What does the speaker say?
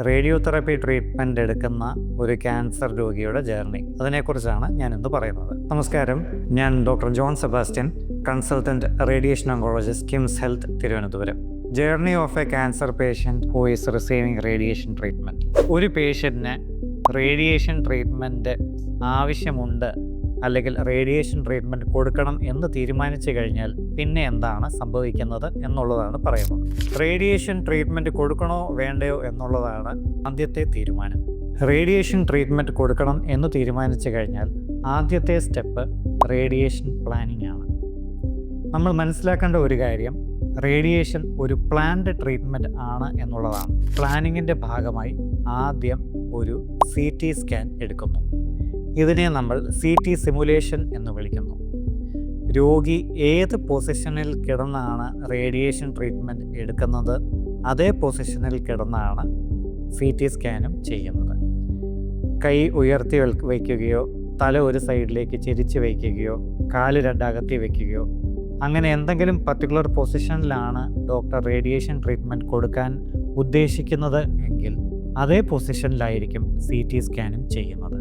Radiotherapy treatment എടുക്കുന്ന ഒരു cancer രോഗിയുടെ ജേർണി, അതിനെക്കുറിച്ചാണ് ഞാനിന്ന് പറയുന്നത്. നമസ്കാരം, ഞാൻ doctor John Sebastian, consultant radiation oncologist, KIMS health, Thiruvananthapuram. Journey of A cancer patient who is receiving radiation treatment. ഒരു പേഷ്യൻറ്റിന് റേഡിയേഷൻ ട്രീറ്റ്മെൻറ്റ് ആവശ്യമുണ്ട് അല്ലെങ്കിൽ റേഡിയേഷൻ ട്രീറ്റ്മെൻറ്റ് കൊടുക്കണം എന്ന് തീരുമാനിച്ചു കഴിഞ്ഞാൽ പിന്നെ എന്താണ് സംഭവിക്കുന്നത് എന്നുള്ളതാണ് പറയുന്നത്. റേഡിയേഷൻ ട്രീറ്റ്മെൻറ്റ് കൊടുക്കണോ വേണ്ടയോ എന്നുള്ളതാണ് ആദ്യത്തെ തീരുമാനം. റേഡിയേഷൻ ട്രീറ്റ്മെൻറ്റ് കൊടുക്കണം എന്ന് തീരുമാനിച്ചു കഴിഞ്ഞാൽ ആദ്യത്തെ സ്റ്റെപ്പ് റേഡിയേഷൻ പ്ലാനിംഗ് ആണ്. നമ്മൾ മനസ്സിലാക്കേണ്ട ഒരു കാര്യം, റേഡിയേഷൻ ഒരു പ്ലാൻഡ് ട്രീറ്റ്മെൻറ്റ് ആണ് എന്നുള്ളതാണ്. പ്ലാനിങ്ങിൻ്റെ ഭാഗമായി ആദ്യം ഒരു CT സ്കാൻ എടുക്കുന്നു. ഇതിനെ നമ്മൾ CT സിമുലേഷൻ എന്ന് വിളിക്കുന്നു. രോഗി ഏത് പൊസിഷനിൽ കിടന്നാണ് റേഡിയേഷൻ ട്രീറ്റ്മെൻറ്റ് എടുക്കുന്നത്, അതേ പൊസിഷനിൽ കിടന്നാണ് CT സ്കാനും ചെയ്യുന്നത്. കൈ ഉയർത്തി വയ്ക്കുകയോ തല ഒരു സൈഡിലേക്ക് ചെരിച്ച് വയ്ക്കുകയോ കാല് രണ്ടകത്തി വയ്ക്കുകയോ അങ്ങനെ എന്തെങ്കിലും പർട്ടിക്കുലർ പൊസിഷനിലാണ് ഡോക്ടർ റേഡിയേഷൻ ട്രീറ്റ്മെൻറ്റ് കൊടുക്കാൻ ഉദ്ദേശിക്കുന്നത് എങ്കിൽ അതേ പൊസിഷനിലായിരിക്കും CT സ്കാനും ചെയ്യുന്നത്.